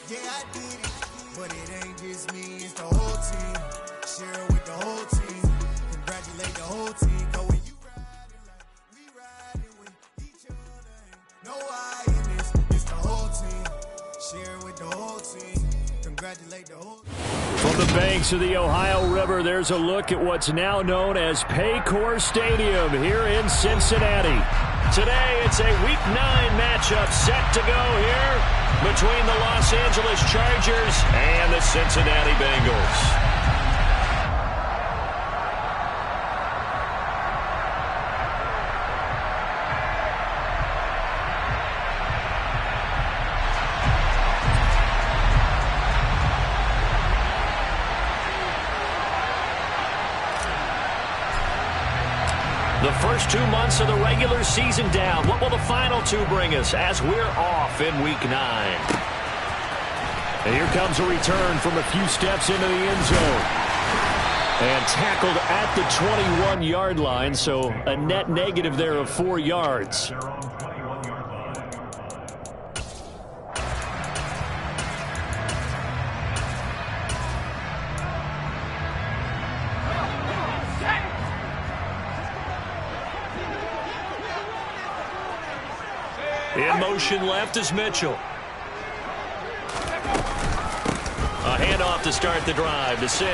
Yeah, I did it, but it ain't just me, it's the whole team. Share it with the whole team. Congratulate the whole team. Go when you riding like we riding with each other. Ain't no I in this, it's the whole team. Share it with the whole team. Congratulate the whole team. From the banks of the Ohio River, there's a look at what's now known as Paycor Stadium here in Cincinnati. Today, it's a Week 9 matchup set to go here between the Los Angeles Chargers and the Cincinnati Bengals. The first 2 months of the regular season down. What will the final two bring us as we're off in Week 9? And here comes a return from a few steps into the end zone. And tackled at the 21-yard line, so a net negative there of 4 yards. In motion left is Mitchell. A handoff to start the drive to Sims.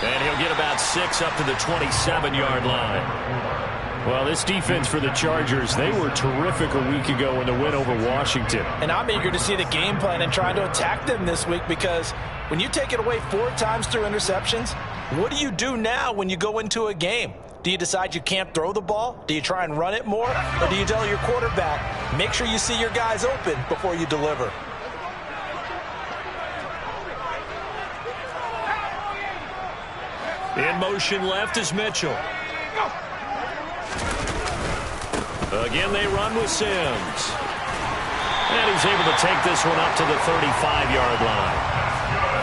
And he'll get about 6 up to the 27-yard line. Well, this defense for the Chargers, they were terrific a week ago in the win over Washington. And I'm eager to see the game plan and trying to attack them this week, because when you take it away 4 times through interceptions, what do you do now when you go into a game? Do you decide you can't throw the ball? Do you try and run it more? Or do you tell your quarterback, make sure you see your guys open before you deliver? In motion left is Mitchell. Again, they run with Sims. And he's able to take this one up to the 35-yard line.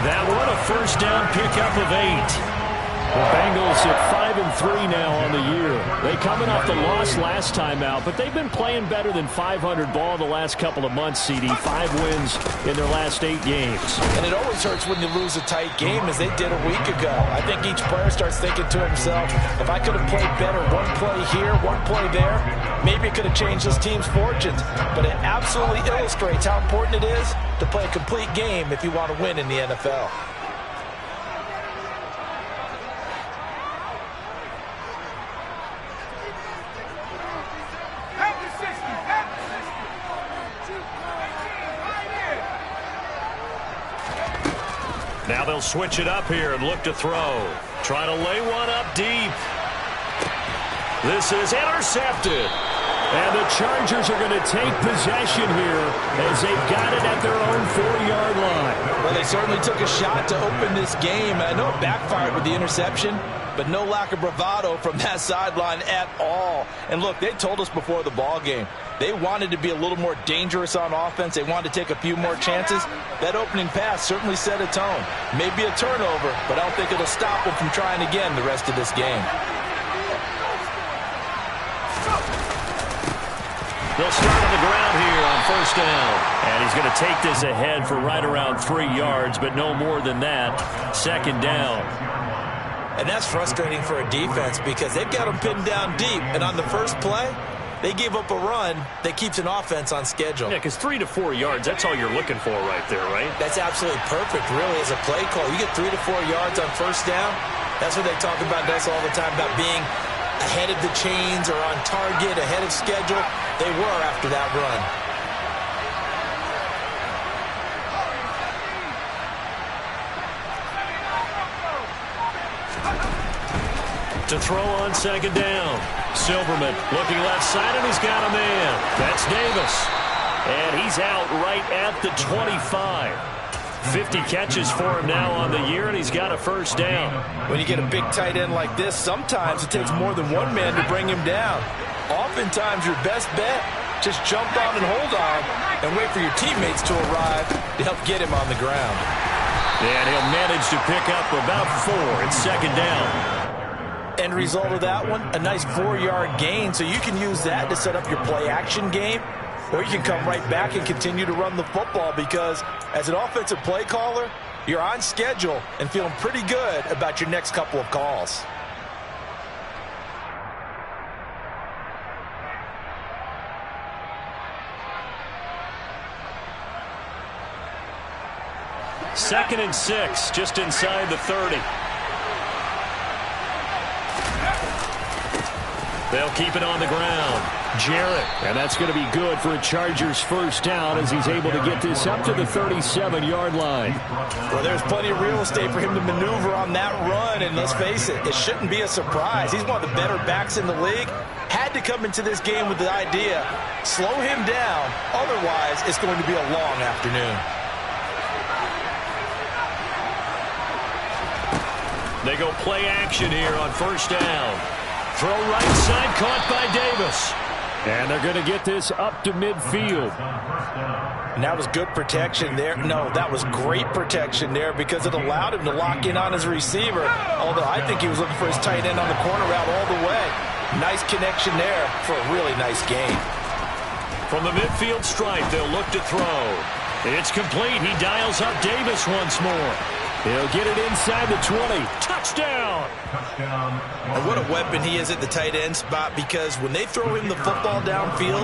That one a first down pickup of 8. The Bengals at 5-3 now on the year. They coming off the loss last time out, but they've been playing better than 500 ball the last couple of months, CD. 5 wins in their last 8 games. And it always hurts when you lose a tight game, as they did a week ago. I think each player starts thinking to himself, if I could have played better one play here, one play there, maybe it could have changed this team's fortunes. But it absolutely illustrates how important it is to play a complete game if you want to win in the NFL. Now they'll switch it up here and look to throw. Trying to lay one up deep. This is intercepted. And the Chargers are going to take possession here as they've got it at their own 4-yard line. Well, they certainly took a shot to open this game. I know it backfired with the interception, but no lack of bravado from that sideline at all. And look, they told us before the ball game, they wanted to be a little more dangerous on offense. They wanted to take a few more chances. That opening pass certainly set a tone. Maybe a turnover, but I don't think it'll stop them from trying again the rest of this game. They'll start on the ground here on first down. And he's going to take this ahead for right around 3 yards, but no more than that. Second down. And that's frustrating for a defense, because they've got them pinned down deep. And on the first play, they gave up a run that keeps an offense on schedule. Yeah, because 3 to 4 yards, that's all you're looking for right there, right? That's absolutely perfect, really, as a play call. You get 3 to 4 yards on first down. That's what they talk about us all the time, about being ahead of the chains or on target, ahead of schedule. They were after that run. To throw on second down. Silverman looking left side, and he's got a man. That's Davis. And he's out right at the 25. 50 catches for him now on the year, and he's got a first down. When you get a big tight end like this, sometimes it takes more than one man to bring him down. Oftentimes, your best bet, just jump on and hold on and wait for your teammates to arrive to help get him on the ground. And he'll manage to pick up about 4. It's second down. End result of that one, a nice 4-yard gain, so you can use that to set up your play-action game. or you can come right back and continue to run the football, because as an offensive play caller, you're on schedule and feeling pretty good about your next couple of calls. Second and 6, just inside the 30. They'll keep it on the ground. Jarrett. And that's going to be good for a Chargers first down as he's able to get this up to the 37-yard line. Well, there's plenty of real estate for him to maneuver on that run, and let's face it, it shouldn't be a surprise. He's one of the better backs in the league. Had to come into this game with the idea, slow him down, otherwise it's going to be a long afternoon. They go play action here on first down. Throw right side, caught by Davis. And they're going to get this up to midfield. And that was good protection there. No, that was great protection there because it allowed him to lock in on his receiver. Although I think he was looking for his tight end on the corner route all the way. Nice connection there for a really nice gain. From the midfield stripe, they'll look to throw. It's complete. He dials up Davis once more. He'll get it inside the 20. Touchdown! And what a weapon he is at the tight end spot, because when they throw him the football downfield,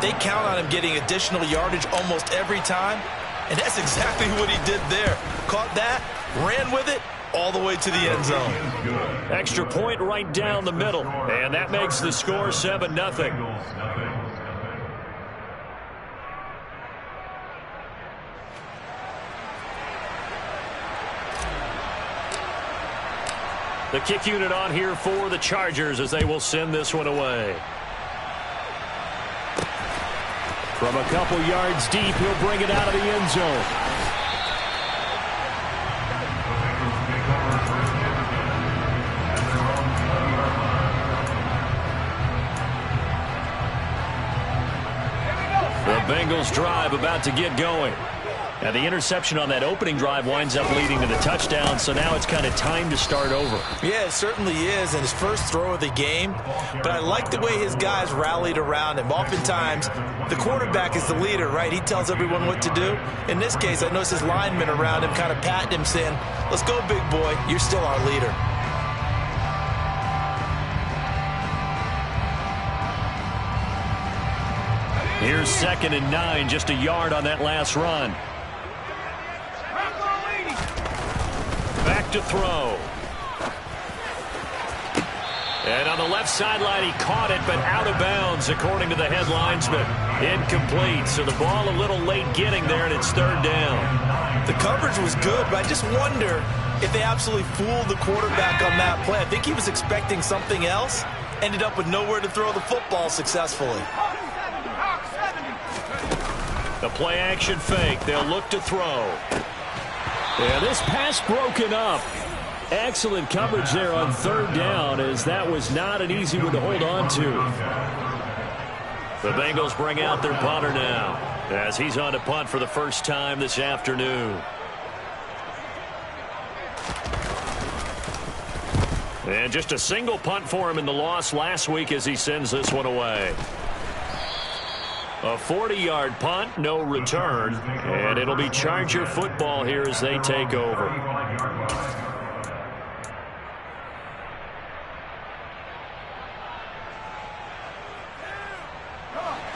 they count on him getting additional yardage almost every time. And that's exactly what he did there. Caught that, ran with it, all the way to the end zone. Extra point right down the middle. And that makes the score 7-0. The kick unit on here for the Chargers as they will send this one away. From a couple yards deep, he'll bring it out of the end zone. The Bengals drive about to get going. Now, the interception on that opening drive winds up leading to the touchdown, so now it's kind of time to start over. Yeah, it certainly is, and his first throw of the game. But I like the way his guys rallied around him. Oftentimes, the quarterback is the leader, right? He tells everyone what to do. In this case, I noticed his linemen around him kind of patting him, saying, "Let's go, big boy. You're still our leader." Here's 2nd and 9, just a yard on that last run. Back to throw. And on the left sideline, he caught it, but out of bounds, according to the head linesman. Incomplete, so the ball a little late getting there, and it's 3rd down. The coverage was good, but I just wonder if they absolutely fooled the quarterback on that play. I think he was expecting something else, ended up with nowhere to throw the football successfully. The play action fake. They'll look to throw. Yeah, this pass broken up. Excellent coverage there on 3rd down, as that was not an easy one to hold on to. The Bengals bring out their punter now as he's on to punt for the first time this afternoon. And just a single punt for him in the loss last week as he sends this one away. A 40-yard punt, no return, and it'll be Charger football here as they take over.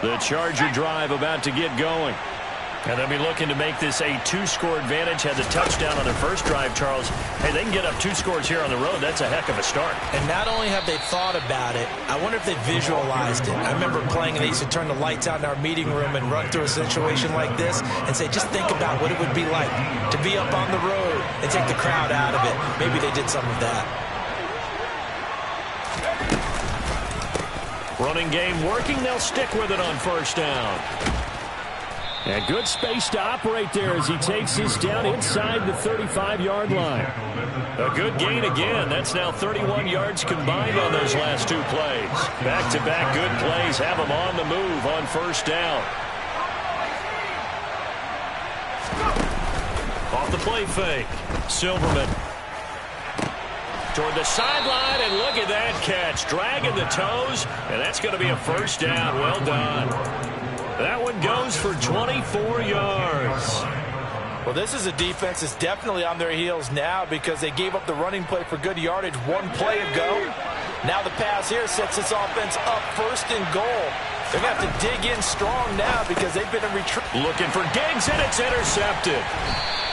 The Charger drive about to get going. And they'll be looking to make this a 2-score advantage. Had the touchdown on their first drive, Charles. Hey, they can get up 2 scores here on the road. That's a heck of a start. And not only have they thought about it, I wonder if they visualized it. I remember playing, and they used to turn the lights out in our meeting room and run through a situation like this and say, just think about what it would be like to be up on the road and take the crowd out of it. Maybe they did some of that. Running game working. They'll stick with it on first down. And good space to operate there as he takes this down inside the 35-yard line. A good gain again. That's now 31 yards combined on those last 2 plays. Back-to-back good plays have them on the move on first down. Off the play fake. Silverman. Toward the sideline, and look at that catch. Dragging the toes, and that's going to be a first down. Well done. That one goes for 24 yards. Well, this is a defense that's definitely on their heels now because they gave up the running play for good yardage one play ago. Now the pass here sets this offense up first and goal. They're going to have to dig in strong now because they've been in retreat. Looking for Diggs, and it's intercepted.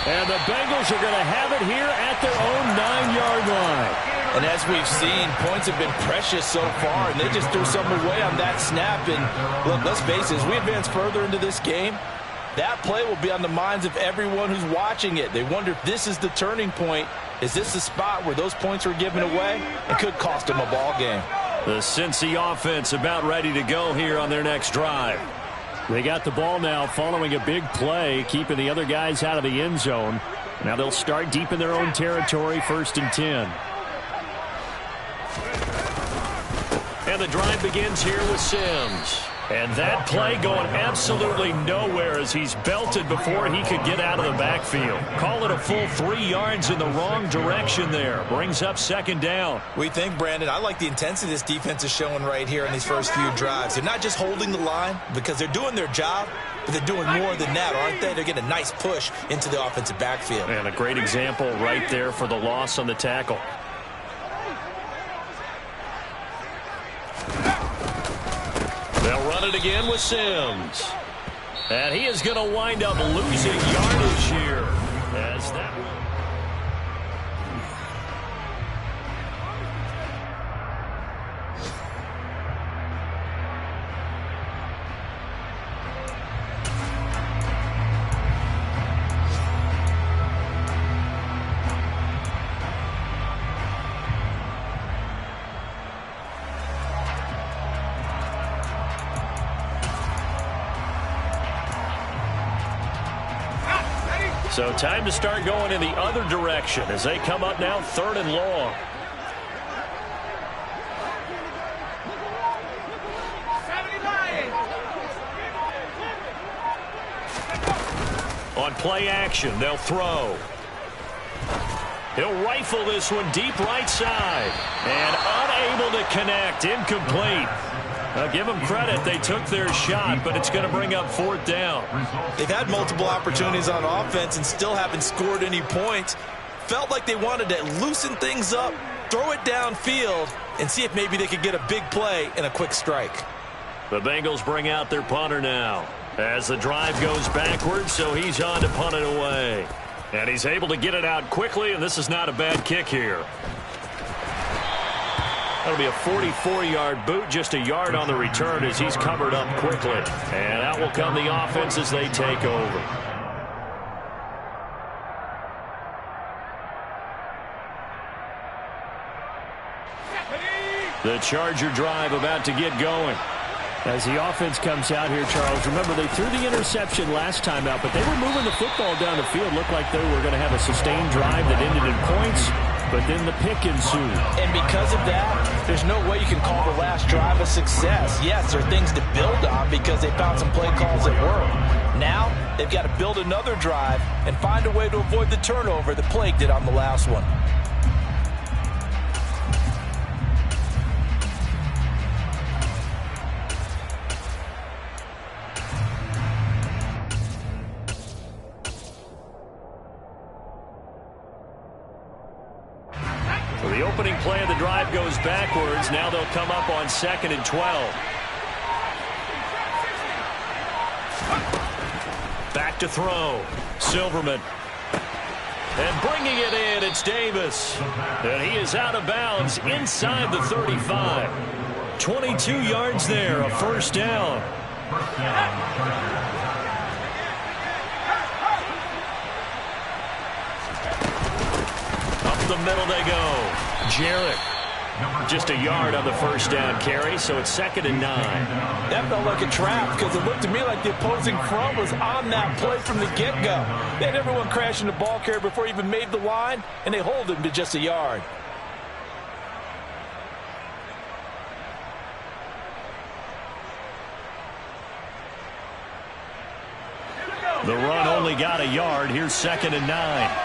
And the Bengals are going to have it here at their own 9-yard line. And as we've seen, points have been precious so far, and they just threw something away on that snap. And look, let's face it, as we advance further into this game, that play will be on the minds of everyone who's watching it. They wonder if this is the turning point. Is this the spot where those points were given away? It could cost them a ball game. The Cincy offense about ready to go here on their next drive. They got the ball now following a big play, keeping the other guys out of the end zone. Now they'll start deep in their own territory, 1st and 10. And the drive begins here with Sims. And that play going absolutely nowhere as he's belted before he could get out of the backfield. Call it a full 3 yards in the wrong direction there. Brings up 2nd down. We think, Brandon, I like the intensity this defense is showing right here in these first few drives. They're not just holding the line because they're doing their job, but they're doing more than that, aren't they? They're getting a nice push into the offensive backfield. And a great example right there for the loss on the tackle. They'll run it again with Sims. And he is going to wind up losing yardage here. As that So time to start going in the other direction as they come up now 3rd and long. On play action, they'll throw. He'll rifle this one deep right side. And unable to connect. Incomplete. I'll give them credit. They took their shot, but it's going to bring up 4th down. They've had multiple opportunities on offense and still haven't scored any points. Felt like they wanted to loosen things up, throw it downfield, and see if maybe they could get a big play and a quick strike. The Bengals bring out their punter now as the drive goes backwards, so he's on to punt it away. And he's able to get it out quickly, and this is not a bad kick here. That'll be a 44-yard boot, just a yard on the return as he's covered up quickly. And out will come the offense as they take over. The Charger drive about to get going. As the offense comes out here, Charles, remember they threw the interception last time out, but they were moving the football down the field. Looked like they were going to have a sustained drive that ended in points. But then the pick ensued. And because of that, there's no way you can call the last drive a success. Yes, there are things to build on because they found some play calls that work. Now, they've got to build another drive and find a way to avoid the turnover that plagued it on the last one. The opening play of the drive goes backwards. Now they'll come up on 2nd and 12. Back to throw. Silverman. And bringing it in, it's Davis. And he is out of bounds inside the 35. 22 yards there, a 1st down. Up the middle they go. Jarrett. Just a yard on the 1st down carry, so it's 2nd and 9. That felt like a trap because it looked to me like the opposing front was on that play from the get-go. They had everyone crashing the ball carrier before he even made the line, and they hold him to just a yard. The run only got a yard. Here's 2nd and 9.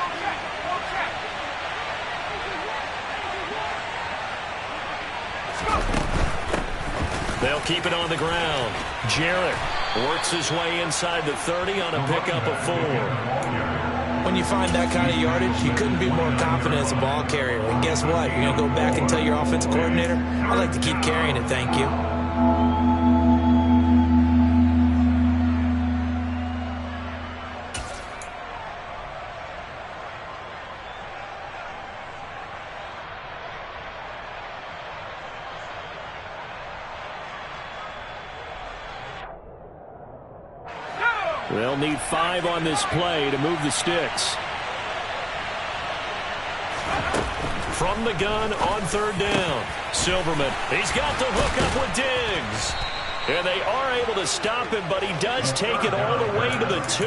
They'll keep it on the ground. Jarrett Works his way inside the 30 on a pickup of 4. When you find that kind of yardage, you couldn't be more confident as a ball carrier. And guess what? You're going to go back and tell your offensive coordinator, I'd like to keep carrying it, thank you. They'll need 5 on this play to move the sticks. From the gun on 3rd down. Silverman, he's got the hook up with Diggs. And they are able to stop him, but he does take it all the way to the 2.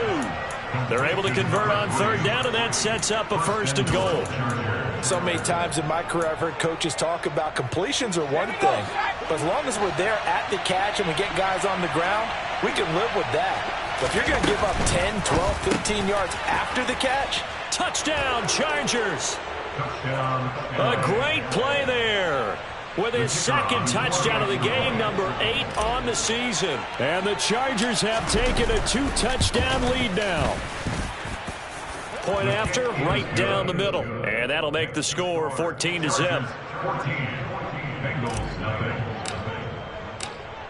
They're able to convert on 3rd down, and that sets up a 1st and goal. So many times in my career I've heard coaches talk about completions are one thing, but as long as we're there at the catch and we get guys on the ground, we can live with that. But if you're going to give up 10, 12, 15 yards after the catch, touchdown, Chargers. A great play there. With his 2nd touchdown of the game, number 8 on the season. And the Chargers have taken a 2-touchdown lead now. Point after, right down the middle. And that'll make the score 14-0.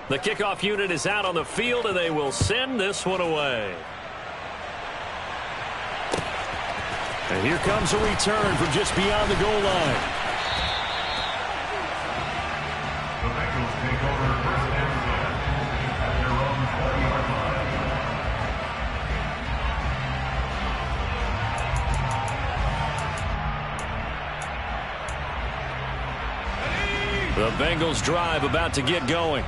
The kickoff unit is out on the field, and they will send this one away. And here comes a return from just beyond the goal line. The Bengals take over 1st and 10 at their own 40-yard line. The Bengals drive about to get going.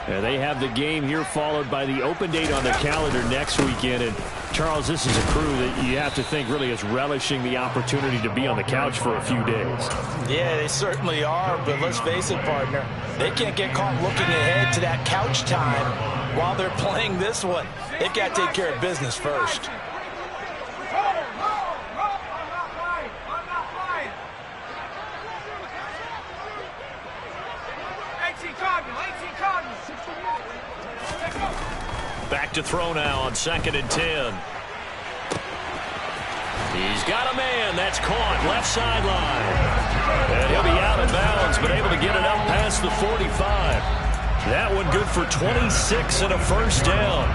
And they have the game here followed by the open date on the calendar next weekend. And, Charles, this is a crew that you have to think really is relishing the opportunity to be on the couch for a few days. yeah, they certainly are, but let's face it, partner, they can't get caught looking ahead to that couch time while they're playing this one. They've got to take care of business first. Back to throw now on 2nd and 10. He's got a man. That's caught left sideline. And he'll be out of bounds, but able to get it up past the 45. That one good for 26 and a 1st down.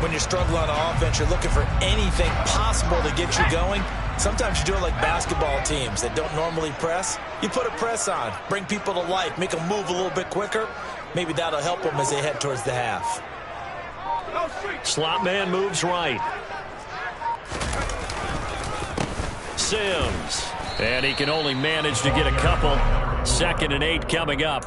When you're struggling on offense, you're looking for anything possible to get you going. Sometimes you do it like basketball teams that don't normally press. You put a press on, bring people to life, make them move a little bit quicker. Maybe that'll help them as they head towards the half. Slot man moves right. Sims. And he can only manage to get a couple. 2nd and 8 coming up.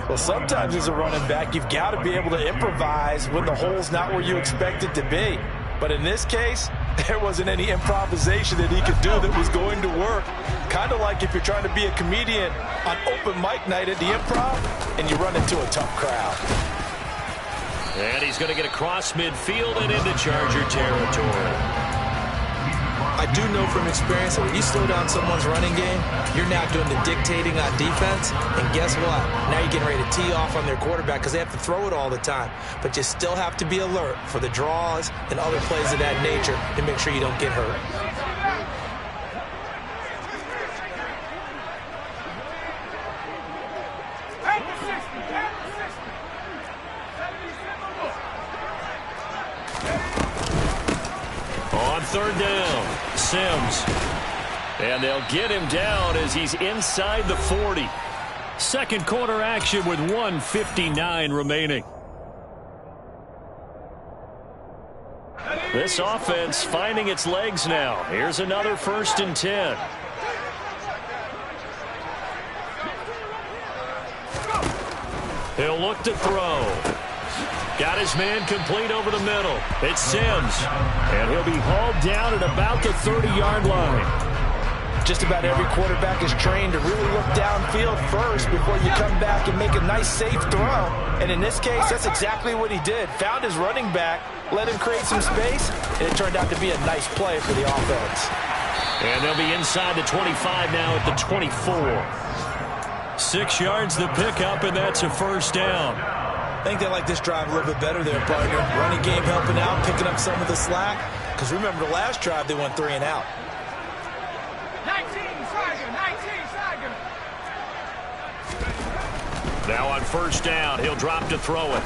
Well, sometimes as a running back, you've got to be able to improvise when the hole's not where you expect it to be. But in this case, there wasn't any improvisation that he could do that was going to work. Kind of like if you're trying to be a comedian on open mic night at the Improv and you run into a tough crowd. And he's going to get across midfield and into Charger territory. I do know from experience that when you slow down someone's running game, you're now doing the dictating on defense. And guess what? Now you're getting ready to tee off on their quarterback because they have to throw it all the time. But you still have to be alert for the draws and other plays of that nature to make sure you don't get hurt. On 3rd down, Sims. And they'll get him down as he's inside the 40. Second quarter action with 1:59 remaining. This offense finding its legs now. Here's another 1st and 10. He'll look to throw. Got his man complete over the middle. It's Sims. And he'll be hauled down at about the 30-yard line. Just about every quarterback is trained to really look downfield first before you come back and make a nice, safe throw. And in this case, that's exactly what he did. Found his running back, let him create some space, and it turned out to be a nice play for the offense. And they'll be inside the 25 now at the 24. 6 yards the pickup, and that's a 1st down. I think they like this drive a little bit better there, partner. Running game helping out, picking up some of the slack. Because remember, the last drive, they went 3 and out. 19, Tiger. Now on first down, he'll drop to throw it.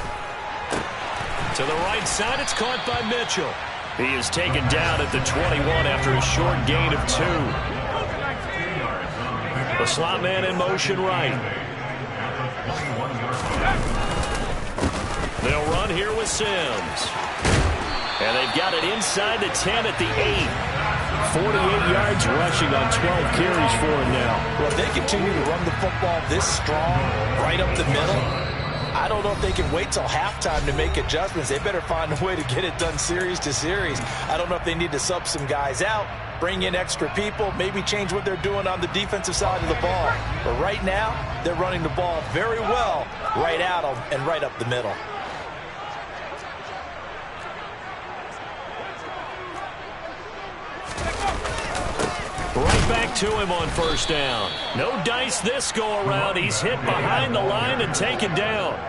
To the right side, it's caught by Mitchell. He is taken down at the 21 after a short gain of 2. The slot man in motion right. They'll run here with Sims. And they've got it inside the 10 at the 8. 48 yards rushing on 12 carries for him now. Well, if they continue to run the football this strong, right up the middle, I don't know if they can wait till halftime to make adjustments. They better find a way to get it done series to series. I don't know if they need to sub some guys out, bring in extra people, maybe change what they're doing on the defensive side of the ball. But right now, they're running the ball very well right at them and right up the middle. Right back to him on first down. No dice this go-around. He's hit behind the line and taken down.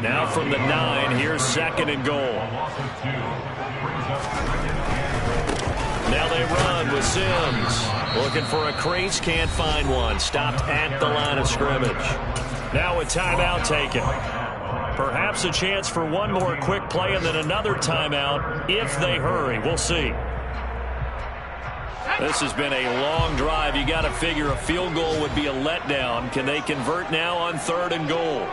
Now from the 9, here's 2nd and goal. Now they run with Sims. Looking for a crease, can't find one. Stopped at the line of scrimmage. Now a timeout taken. Perhaps a chance for one more quick play and then another timeout if they hurry. We'll see. This has been a long drive. You got to figure a field goal would be a letdown. Can they convert now on 3rd and goal?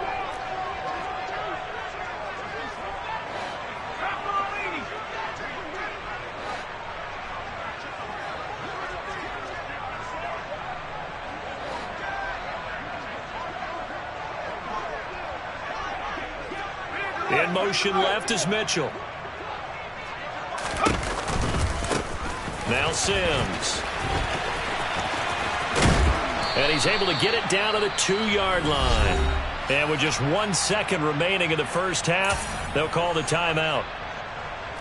In motion left is Mitchell. Now Sims. And he's able to get it down to the 2-yard line. And with just 1 second remaining in the first half, they'll call the timeout.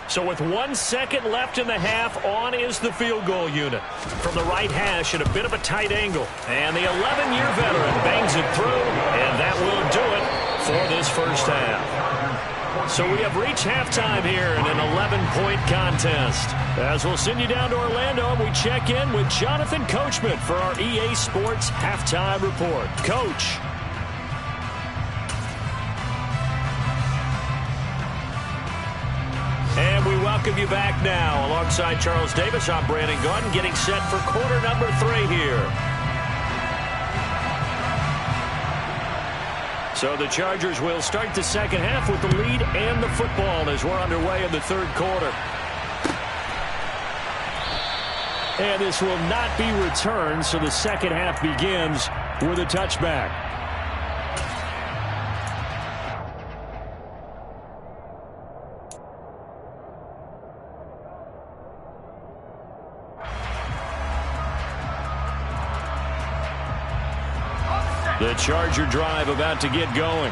So with 1 second left in the half, on is the field goal unit. From the right hash at a bit of a tight angle. And the 11-year veteran bangs it through, and that will do it for this first half. So we have reached halftime here in an 11-point contest. As we'll send you down to Orlando, and we check in with Jonathan Coachman for our EA Sports Halftime Report. Coach. And we welcome you back now. Alongside Charles Davis, I'm Brandon Gaudin, getting set for quarter number 3 here. So the Chargers will start the second half with the lead and the football as we're underway in the 3rd quarter. And this will not be returned, so the second half begins with a touchback. The Charger drive about to get going.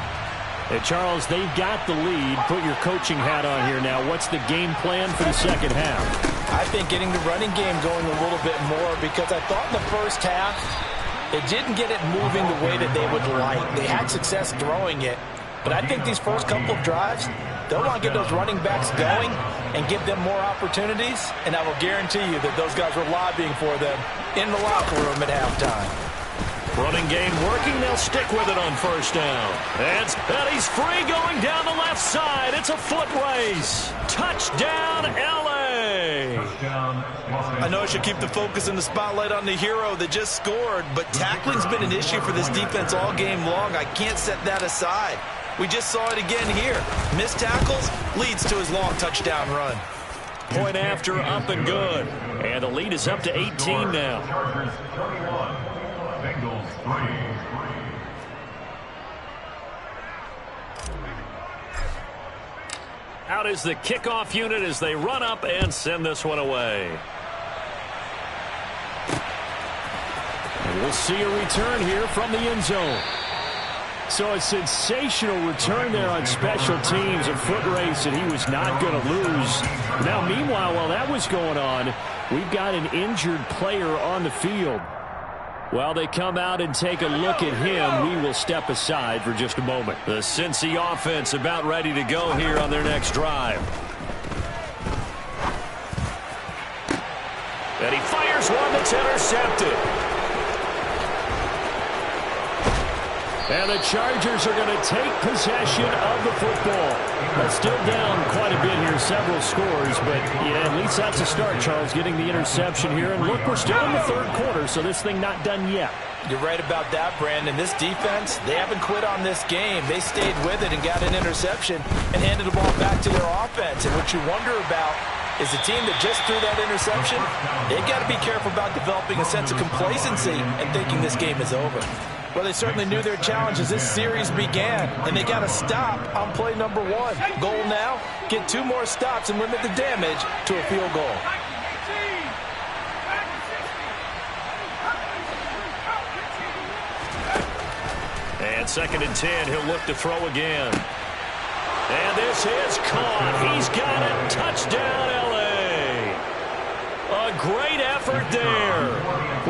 Hey, Charles, they've got the lead. Put your coaching hat on here now. What's the game plan for the second half? I think getting the running game going a little bit more, because I thought in the first half they didn't get it moving the way that they would like. They had success throwing it, but I think these first couple of drives, they'll want to get those running backs going and give them more opportunities, and I will guarantee you that those guys were lobbying for them in the locker room at halftime. Running game working. They'll stick with it on first down. And he's free going down the left side. It's a foot race. Touchdown, L.A. I know I should keep the focus and the spotlight on the hero that just scored, but tackling's been an issue for this defense all game long. I can't set that aside. We just saw it again here. Missed tackles leads to his long touchdown run. Point after, up and good. And the lead is up to 18 now. Chargers 31, Bengals 3. Out is the kickoff unit as they run up and send this one away. And we'll see a return here from the end zone. So a sensational return there on special teams, a foot race that he was not going to lose. Now, meanwhile, while that was going on, we've got an injured player on the field. While they come out and take a look at him, we will step aside for just a moment. The Cincy offense about ready to go here on their next drive. And he fires one that's intercepted. And the Chargers are going to take possession of the football. That's still down quite a bit here, several scores. But, yeah, at least that's a start, Charles, getting the interception here. And, look, we're still in the third quarter, so this thing not done yet. You're right about that, Brandon. This defense, they haven't quit on this game. They stayed with it and got an interception and handed the ball back to their offense. And what you wonder about is the team that just threw that interception, they've got to be careful about developing a sense of complacency and thinking this game is over. Well, they certainly knew their challenge as this series began, and they got to stop on play number 1. Goal now, get 2 more stops and limit the damage to a field goal. And 2nd and 10, he'll look to throw again. And this is caught. He's got it. Touchdown, L.A. A great effort there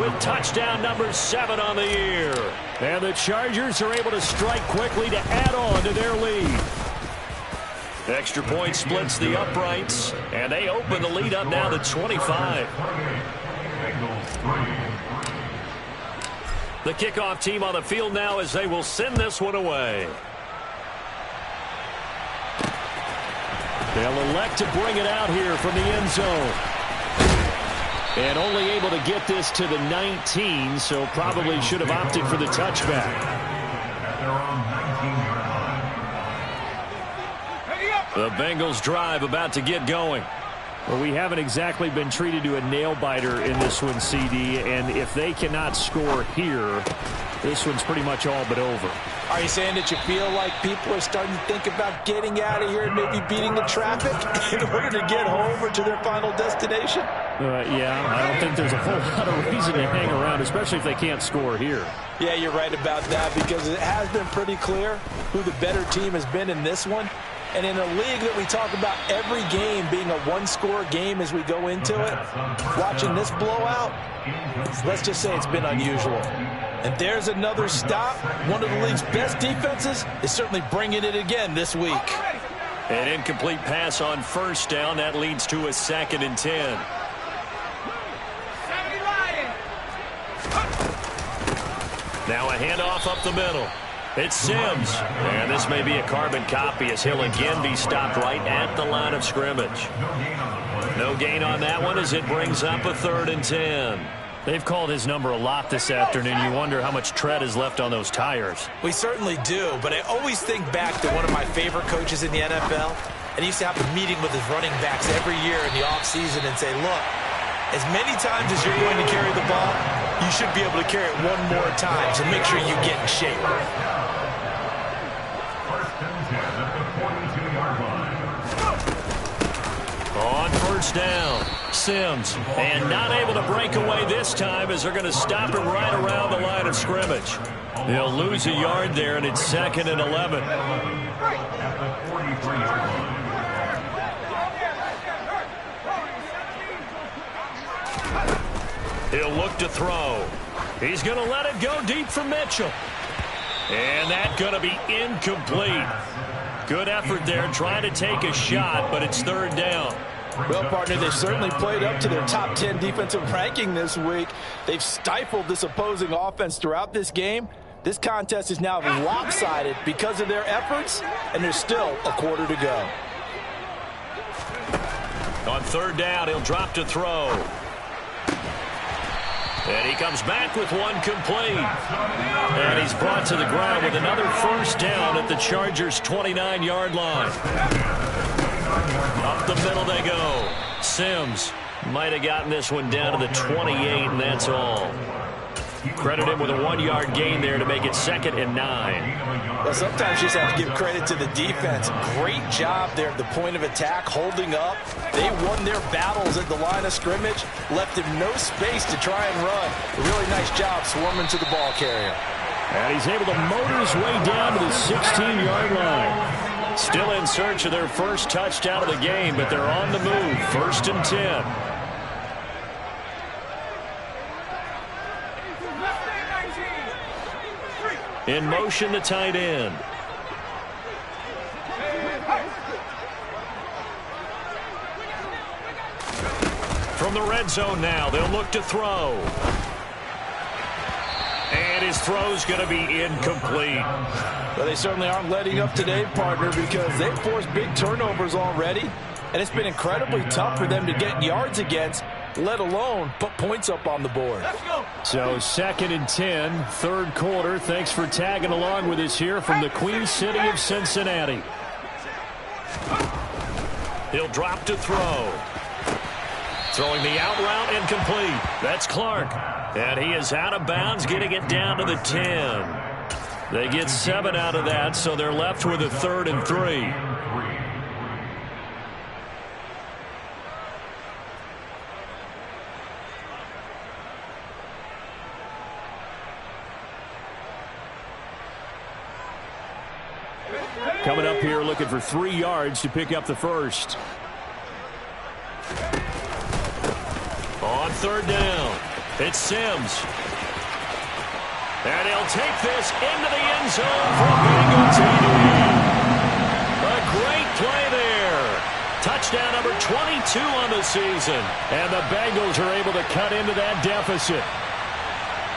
with touchdown number 7 on the year. And the Chargers are able to strike quickly to add on to their lead. Extra point splits the uprights, and they open the lead up now to 25. The kickoff team on the field now as they will send this one away. They'll elect to bring it out here from the end zone. And only able to get this to the 19, so probably should have opted for the touchback. The Bengals drive about to get going. Well, we haven't exactly been treated to a nail-biter in this one, CD, and if they cannot score here, this one's pretty much all but over. Are you saying that you feel like people are starting to think about getting out of here and maybe beating the traffic in order to get home or to their final destination? Yeah, I don't think there's a whole lot of reason to hang around, especially if they can't score here. Yeah, you're right about that because it has been pretty clear who the better team has been in this one. And in a league that we talk about every game being a one-score game as we go into it, watching this blowout, let's just say it's been unusual. And there's another stop. One of the league's best defenses is certainly bringing it again this week. An incomplete pass on first down. That leads to a 2nd and 10. Now a handoff up the middle. It's Sims. And this may be a carbon copy as he'll again be stopped right at the line of scrimmage. No gain on that one as it brings up a 3rd and 10. They've called his number a lot this afternoon. You wonder how much tread is left on those tires. We certainly do, but I always think back to one of my favorite coaches in the NFL, and he used to have a meeting with his running backs every year in the offseason and say, look, as many times as you're going to carry the ball, you should be able to carry it one more time, so make sure you get in shape. On first down, Sims, and not able to break away this time as they're going to stop him right around the line of scrimmage. They'll lose a yard there, and it's 2nd and 11. He'll look to throw. He's going to let it go deep for Mitchell. And that's going to be incomplete. Good effort there trying to take a shot, but it's 3rd down. Well, partner, they've certainly played up to their top 10 defensive ranking this week. They've stifled this opposing offense throughout this game. This contest is now lopsided because of their efforts, and there's still a quarter to go. On 3rd down, he'll drop to throw. And he comes back with one complete. And he's brought to the ground with another first down at the Chargers' 29-yard line. Up the middle they go. Sims might have gotten this one down to the 28, and that's all. Credit him with a 1-yard gain there to make it 2nd and 9. Well, sometimes you just have to give credit to the defense. Great job there at the point of attack, holding up. They won their battles at the line of scrimmage, left him no space to try and run. A really nice job swarming to the ball carrier. And he's able to motor his way down to the 16-yard line. Still in search of their first touchdown of the game, but they're on the move. 1st and 10. In motion, the tight end. From the red zone now, they'll look to throw. And his throw's going to be incomplete. Well, they certainly aren't letting up today, partner, because they've forced big turnovers already. And it's been incredibly tough for them to get yards against, let alone put points up on the board. So 2nd and 10, third quarter. Thanks for tagging along with us here from the Queen City of Cincinnati. He'll drop to throw. Throwing the out route incomplete. That's Clark. And he is out of bounds, getting it down to the 10. They get 7 out of that, so they're left with a 3rd and 3. Coming up here looking for 3 yards to pick up the first. On 3rd down, it's Sims. And he'll take this into the end zone for a Bengal TD. A great play there. Touchdown number 22 on the season. And the Bengals are able to cut into that deficit.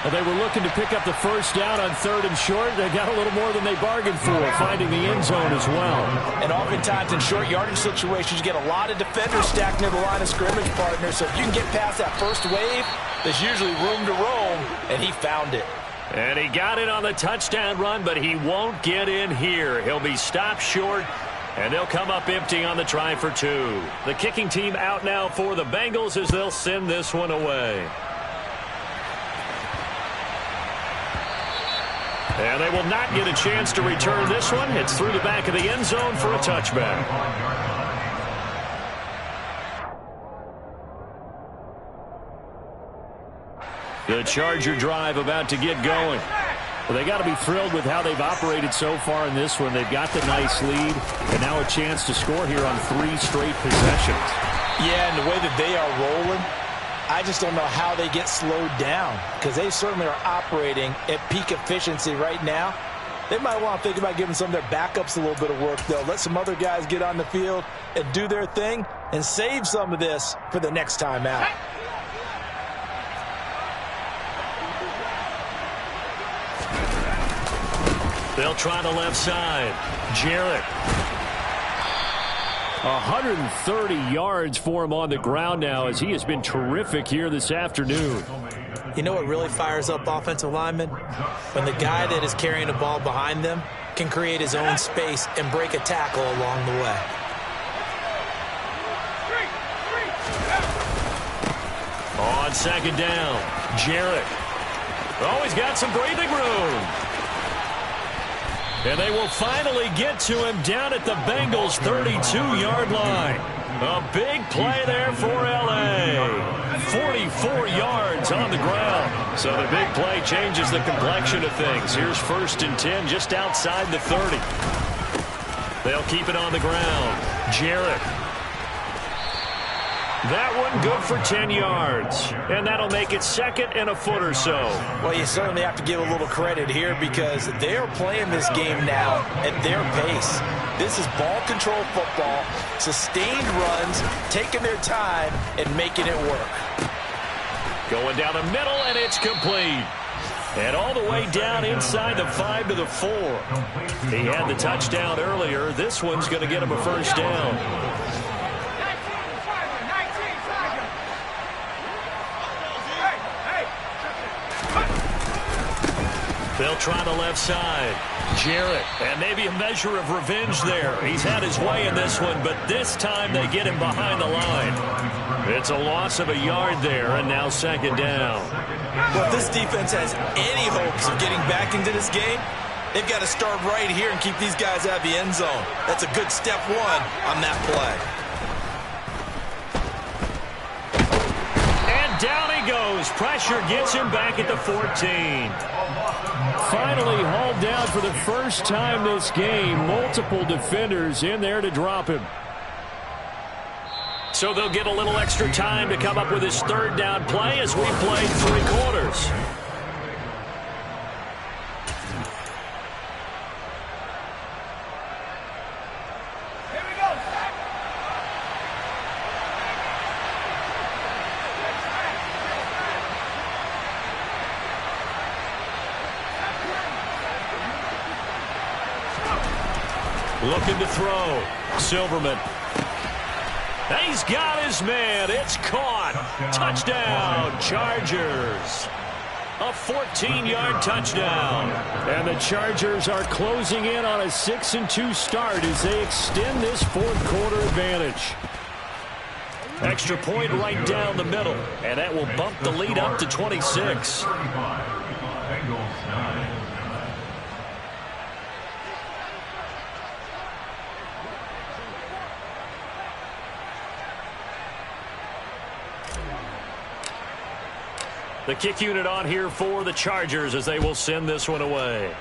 They were looking to pick up the first down on 3rd and short. They got a little more than they bargained for, finding the end zone as well. And oftentimes in short yardage situations, you get a lot of defenders stacked near the line of scrimmage, partner. So if you can get past that first wave, there's usually room to roam, and he found it. And he got it on the touchdown run, but he won't get in here. He'll be stopped short, and they'll come up empty on the try for 2. The kicking team out now for the Bengals as they'll send this one away. And they will not get a chance to return this one. It's through the back of the end zone for a touchback. The Charger drive about to get going. Well, they got to be thrilled with how they've operated so far in this one. They've got the nice lead, and now a chance to score here on 3 straight possessions. Yeah, and the way that they are rolling, I just don't know how they get slowed down, because they certainly are operating at peak efficiency right now. They might want to think about giving some of their backups a little bit of work, though. Let some other guys get on the field and do their thing and save some of this for the next time out. They'll try the left side. Jarrett. 130 yards for him on the ground now, as he has been terrific here this afternoon. You know what really fires up offensive linemen? When the guy that is carrying the ball behind them can create his own space and break a tackle along the way. On 2nd down, Jarrett. Oh, he's got some breathing room. And they will finally get to him down at the Bengals' 32-yard line. A big play there for L.A. 44 yards on the ground. So the big play changes the complexion of things. Here's 1st and 10 just outside the 30. They'll keep it on the ground. Jarrett. That one good for 10 yards. And that'll make it 2nd and a foot or so. Well, you certainly have to give a little credit here, because they are playing this game now at their pace. This is ball control football, sustained runs, taking their time and making it work. Going down the middle, and it's complete. And all the way down inside the 5 to the 4. He had the touchdown earlier. This one's going to get him a first down. They'll try the left side. Jarrett, and maybe a measure of revenge there. He's had his way in this one, but this time they get him behind the line. It's a loss of a yard there, and now 2nd down. Well, if this defense has any hopes of getting back into this game, they've got to start right here and keep these guys out of the end zone. That's a good step 1 on that play. And down he goes. Pressure gets him back at the 14. Finally hauled down for the first time this game. Multiple defenders in there to drop him. So they'll get a little extra time to come up with his 3rd down play as we play 3 quarters. Looking to throw. Silverman. He's got his man. It's caught. Touchdown, Chargers. A 14-yard touchdown. And the Chargers are closing in on a 6-2 start as they extend this fourth-quarter advantage. Extra point right down the middle, and that will bump the lead up to 26. The kick unit on here for the Chargers as they will send this one away.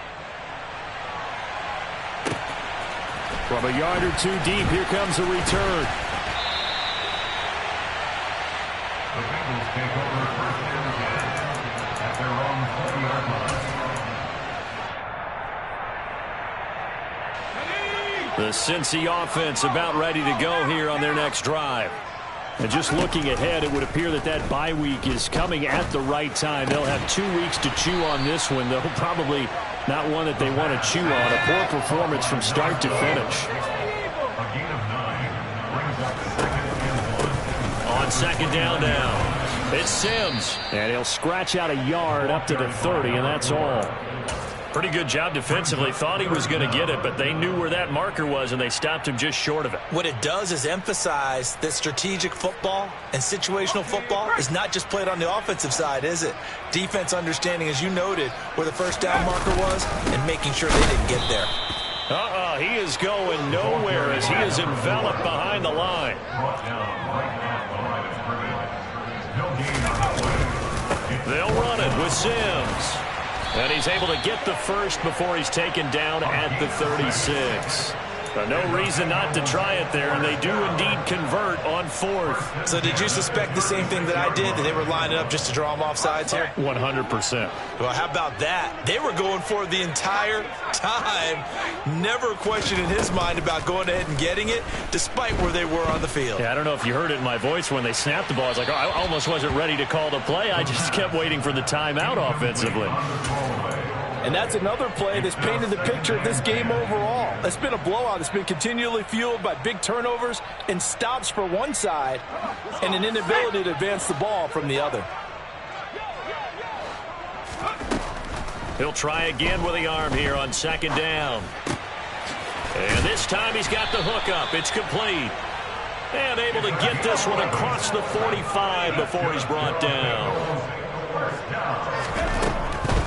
From a yard or two deep, here comes a return. The Bengals take over first and 10 at their own 20-yard line. The Cincy offense about ready to go here on their next drive. And just looking ahead, it would appear that that bye week is coming at the right time. They'll have 2 weeks to chew on this one, though probably not one that they want to chew on. A poor performance from start to finish. A gain of 9 brings up second and 1. On second down now, it's Sims. And he'll scratch out a yard up to the 30, and that's all. Pretty good job defensively. Thought he was going to get it, but they knew where that marker was, and they stopped him just short of it. What it does is emphasize that strategic football and situational football is not just played on the offensive side, is it? Defense understanding, as you noted, where the first down marker was and making sure they didn't get there. He is going nowhere as he is enveloped behind the line. Brought down right at the line of scrimmage. No gain on the play. They'll run it with Sims. And he's able to get the first before he's taken down at the 36. But no reason not to try it there, and they do indeed convert on fourth. So did you suspect the same thing that I did, that they were lining up just to draw them off sides here? 100%. Well, how about that? They were going for it the entire time. Never a question in his mind about going ahead and getting it, despite where they were on the field. Yeah, I don't know if you heard it in my voice when they snapped the ball. I was like, oh, I almost wasn't ready to call the play. I just kept waiting for the timeout offensively. And that's another play that's painted the picture of this game overall. It's been a blowout. It's been continually fueled by big turnovers and stops for one side and an inability to advance the ball from the other. He'll try again with the arm here on second down. And this time he's got the hook up. It's complete. And able to get this one across the 45 before he's brought down.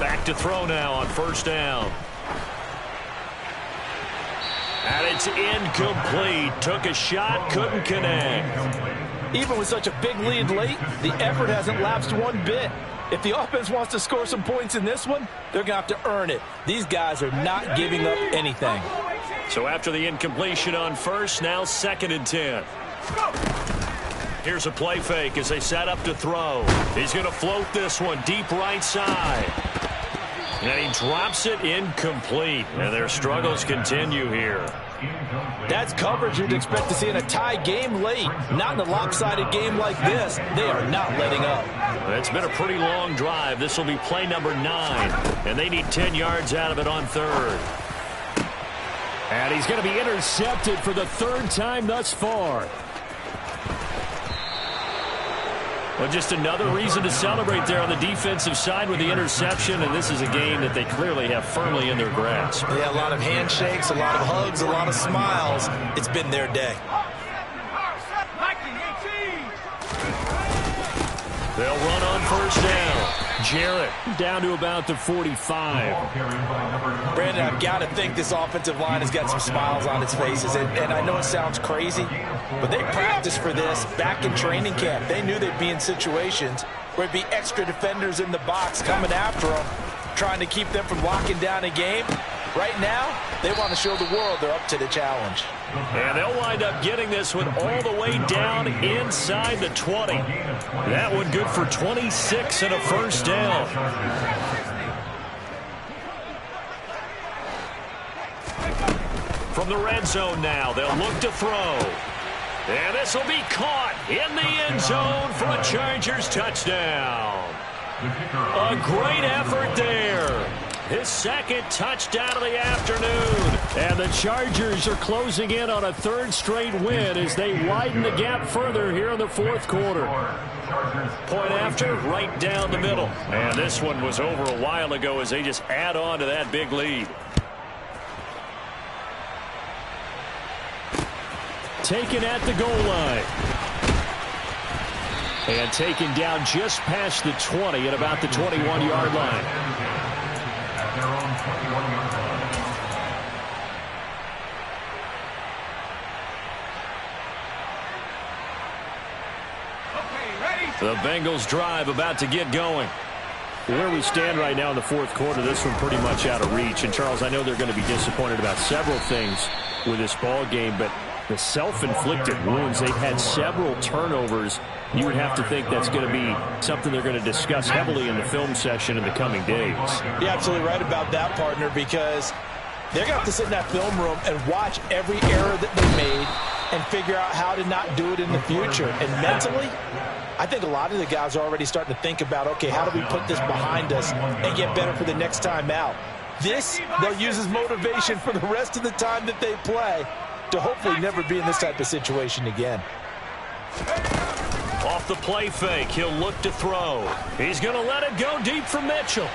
Back to throw now on first down. And it's incomplete. Took a shot, couldn't connect. Even with such a big lead late, the effort hasn't lapsed one bit. If the offense wants to score some points in this one, they're going to have to earn it. These guys are not giving up anything. So after the incompletion on first, now second and 10. Here's a play fake as they set up to throw. He's going to float this one deep right side. And he drops it incomplete. And their struggles continue here. That's coverage you'd expect to see in a tie game late. Not in a lopsided game like this. They are not letting up. It's been a pretty long drive. This will be play number 9. And they need 10 yards out of it on third. And he's going to be intercepted for the third time thus far. Well, just another reason to celebrate there on the defensive side with the interception, and this is a game that they clearly have firmly in their grasp. Yeah, a lot of handshakes, a lot of hugs, a lot of smiles. It's been their day. They'll run on first down. Jarrett down to about the 45. Brandon, I've got to think this offensive line has got some smiles on its faces. And I know it sounds crazy, but they practiced for this back in training camp. They knew they'd be in situations where it'd be extra defenders in the box coming after them, trying to keep them from locking down a game. Right now, they want to show the world they're up to the challenge. And they'll wind up getting this one all the way down inside the 20. That one good for 26 and a first down. From the red zone now, they'll look to throw. And this will be caught in the end zone for a Chargers touchdown. A great effort there. his second touchdown of the afternoon. And the Chargers are closing in on a third straight win as they widen the gap further here in the fourth quarter. Point after, right down the middle. And this one was over a while ago as they just add on to that big lead. Taken at the goal line. And taken down just past the 20 at about the 21-yard line. At their own 21-yard line. The Bengals drive about to get going. Where we stand right now in the fourth quarter, this one pretty much out of reach. And, Charles, I know they're going to be disappointed about several things with this ball game, but the self-inflicted wounds, they've had several turnovers. You would have to think that's going to be something they're going to discuss heavily in the film session in the coming days. You're absolutely right about that, partner, because they're going to have to sit in that film room and watch every error that they made and figure out how to not do it in the future. And mentally, I think a lot of the guys are already starting to think about, okay, how do we put this behind us and get better for the next time out? This, they'll use as motivation for the rest of the time that they play to hopefully never be in this type of situation again. Off the play fake, he'll look to throw. He's going to let it go deep for Mitchell.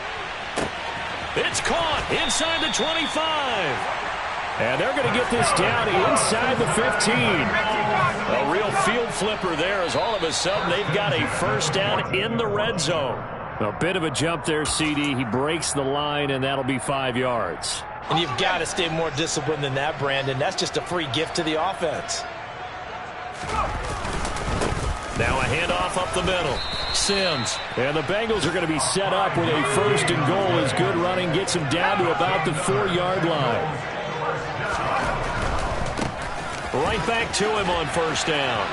It's caught inside the 25. And they're going to get this down inside the 15. A real field flipper there as all of a sudden they've got a first down in the red zone. A bit of a jump there, CD. He breaks the line, and that'll be 5 yards. And you've got to stay more disciplined than that, Brandon. That's just a free gift to the offense. Now a handoff up the middle. Sims. And the Bengals are going to be set up with a first and goal as good running gets them down to about the 4-yard line. Right back to him on first down.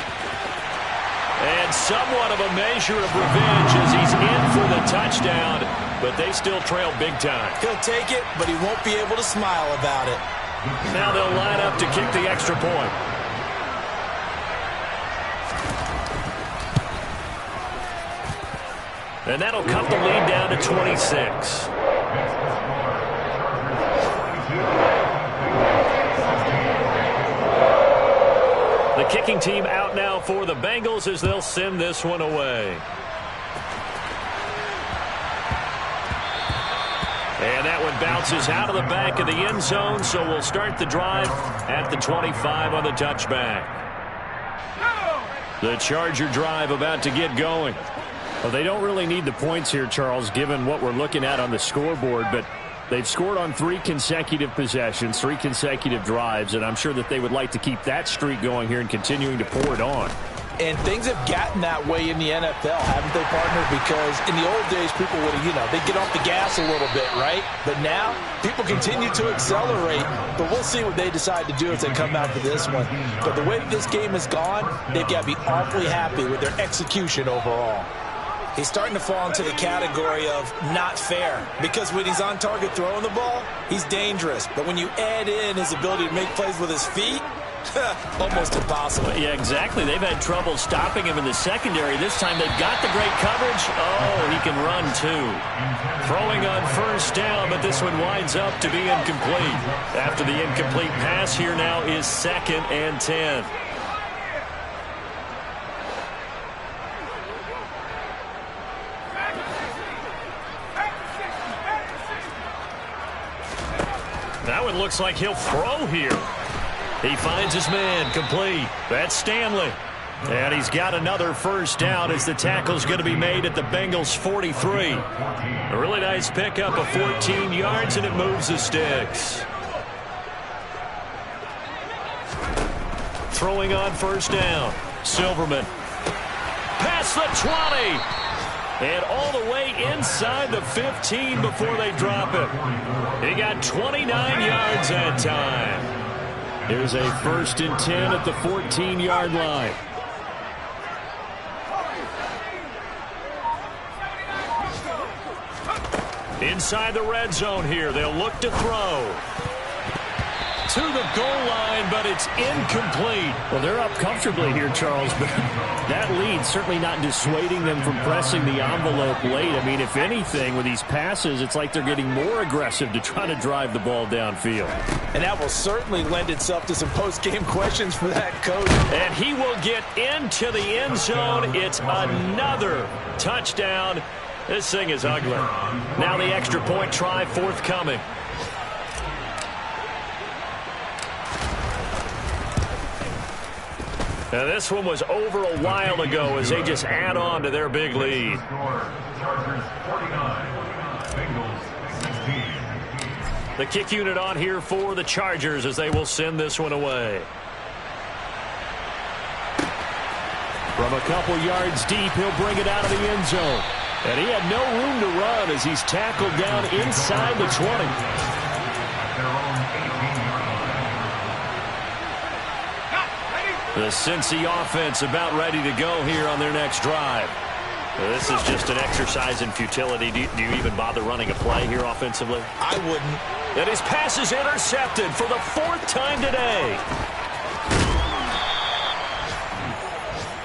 And somewhat of a measure of revenge as he's in for the touchdown, but they still trail big time. He'll take it, but he won't be able to smile about it. Now they'll line up to kick the extra point. And that'll cut the lead down to 26. The kicking team out now for the Bengals as they'll send this one away. And that one bounces out of the back of the end zone, so we'll start the drive at the 25 on the touchback. The Charger drive about to get going. Well, they don't really need the points here, Charles, given what we're looking at on the scoreboard, but they've scored on 3 consecutive possessions, 3 consecutive drives, and I'm sure that they would like to keep that streak going here and continuing to pour it on. And things have gotten that way in the NFL, haven't they, partner? Because in the old days, people would have, they'd get off the gas a little bit, right? But now, people continue to accelerate, but we'll see what they decide to do as they come out to this one. But the way that this game has gone, they've got to be awfully happy with their execution overall. He's starting to fall into the category of not fair, because when he's on target throwing the ball, he's dangerous. But when you add in his ability to make plays with his feet, almost impossible. Yeah, exactly. They've had trouble stopping him in the secondary. This time they've got the great coverage. Oh, he can run too. Throwing on first down, but this one winds up to be incomplete. After the incomplete pass, here now is 2nd and 10. That one looks like he'll throw here. He finds his man, complete. That's Stanley. And he's got another first down as the tackle's going to be made at the Bengals 43. A really nice pickup of 14 yards, and it moves the sticks. Throwing on first down. Silverman. Past the 20. And all the way inside the 15 before they drop it. He got 29 yards that time. Here's a 1st and 10 at the 14-yard line. Inside the red zone here. They'll look to throw. to the goal line, but it's incomplete. Well, they're up comfortably here, Charles, but that lead certainly not dissuading them from pressing the envelope late. I mean, if anything, with these passes, it's like they're getting more aggressive to try to drive the ball downfield. And that will certainly lend itself to some post-game questions for that coach. And he will get into the end zone. It's another touchdown. This thing is ugly. Now the extra point try forthcoming. Now this one was over a while ago as they just add on to their big lead. Chargers 49, Bengals 16. The kick unit on here for the Chargers as they will send this one away. From a couple yards deep, he'll bring it out of the end zone. And he had no room to run as he's tackled down inside the 20. The Cincy offense about ready to go here on their next drive. This is just an exercise in futility. Do you even bother running a play here offensively? I wouldn't. And his pass is intercepted for the 4th time today.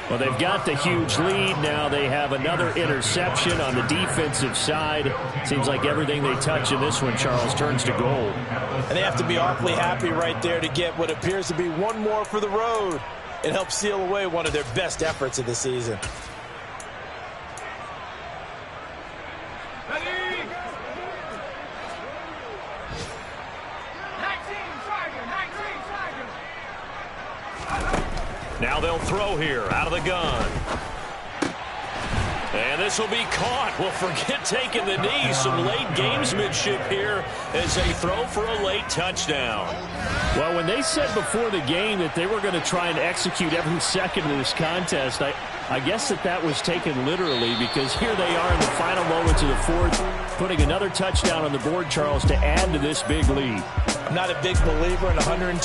Well, they've got the huge lead. Now they have another interception on the defensive side. Seems like everything they touch in this one, Charles, turns to gold. And they have to be awfully happy right there to get what appears to be one more for the road. It helps seal away one of their best efforts of the season. Now they'll throw here out of the gun. And this will be caught. Well, forget taking the knee. Some late gamesmanship here as they throw for a late touchdown. Well, when they said before the game that they were going to try and execute every second of this contest, I guess that was taken literally, because here they are in the final moments of the 4th, putting another touchdown on the board, Charles, to add to this big lead. I'm not a big believer in 110%,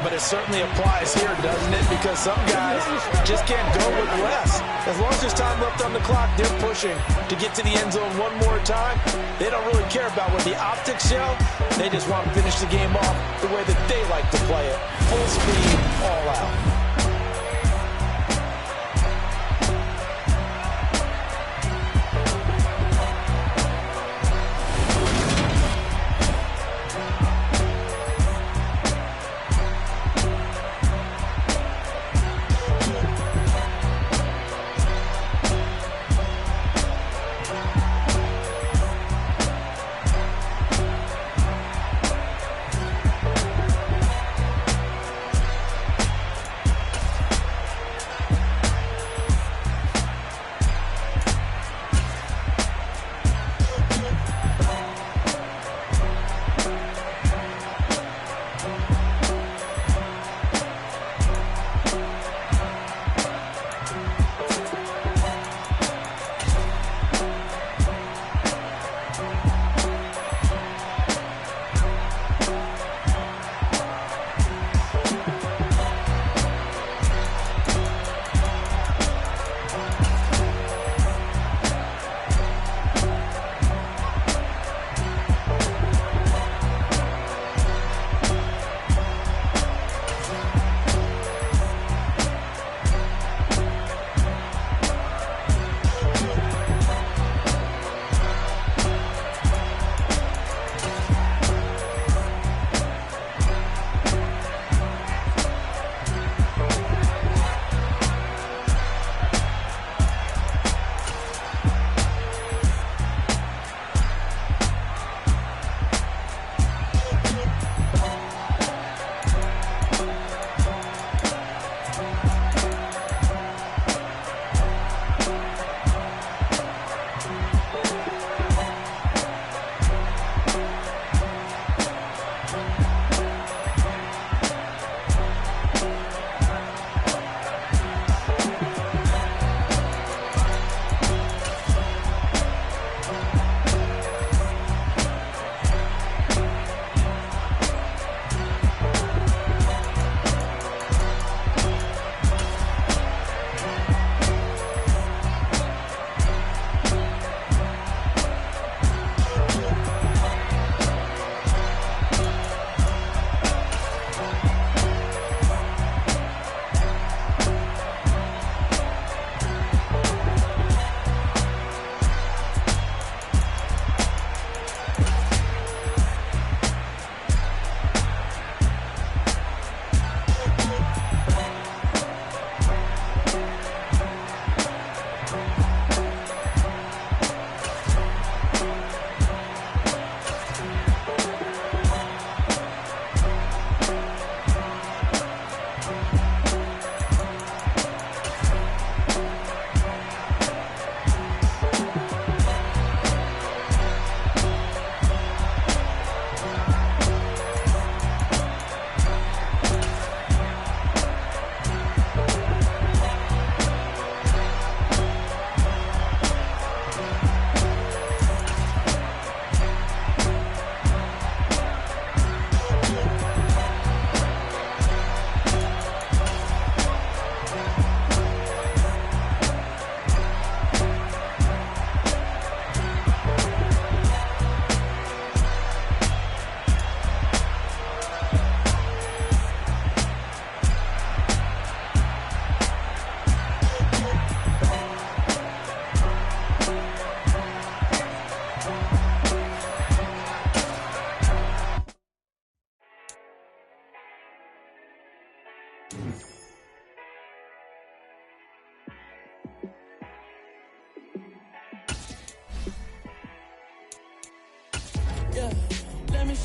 but it certainly applies here, doesn't it? Because some guys just can't go with less. As long as there's time left on the clock, they're pushing to get to the end zone one more time. They don't really care about what the optics show. They just want to finish the game off the way that they like to play it. Full speed, all out.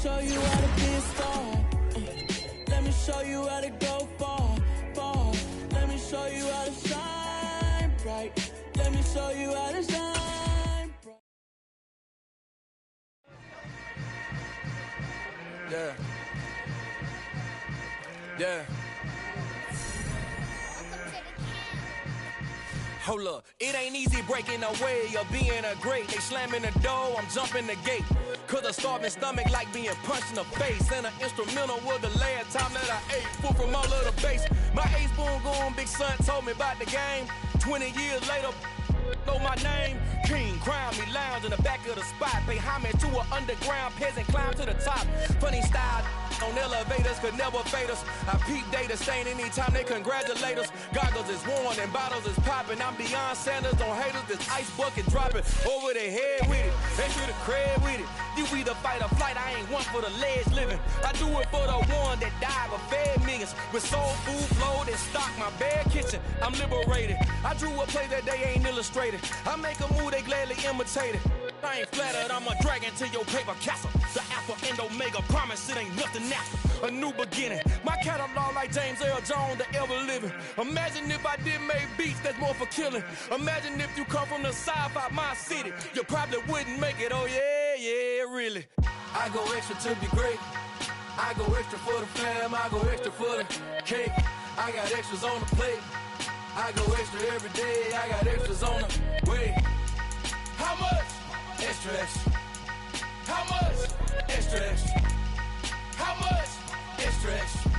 show you how to be a star. Let me show you how to go far, far. Let me show you how to shine bright. Let me show you how to shine bright. Yeah. Yeah. Hold up, it ain't easy breaking away or being a great. They slamming the door, I'm jumping the gate. Cause a starving stomach like being punched in the face. And an instrumental was the last time that I ate food from all of the bass. My ace boom going big son told me about the game. 20 years later, know my name. King, crown me, lounge in the back of the spot. Pay homage to an underground peasant, climb to the top. Funny style on elevators could never fade us. I peep data stain anytime they congratulate us. Goggles is worn and bottles is popping. I'm beyond Sanders, don't haters. This ice bucket dropping over their head with it. They should have cred with it. You either fight or flight. I ain't one for the ledge living. I do it for the one that died but fed millions. With soul food flowed and stock my bad kitchen. I'm liberated. I drew a play that they ain't illustrated. I make a move they gladly imitated. I ain't flattered, I'm a dragon to your paper castle. The Alpha and Omega, promise it ain't nothing natural. A new beginning. My catalog like James Earl Jones, the ever living. Imagine if I did make beats that's more for killing. Imagine if you come from the sci-fi my city. You probably wouldn't make it, oh yeah, really. I go extra to be great. I go extra for the fam, I go extra for the cake. I got extras on the plate. I go extra every day, I got extras on the way. How much? Extra, extra. How much? Extra, extra. How much? Extra, extra.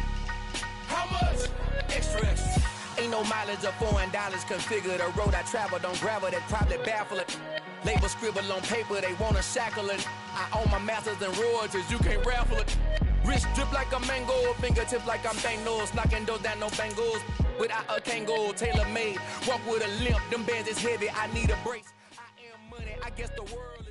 How much? Extra, extra. Ain't no mileage or $4 configure the road I travel. Don't gravel that probably baffle it. Label scribble on paper, they wanna shackle it. I own my masters and royalties, you can't raffle it. Wrist drip like a mango, fingertip like I'm Thanos. Knocking those down, no bangles. Without a Kango, tailor made. Walk with a limp, them bands is heavy, I need a brace. I am money, I guess the world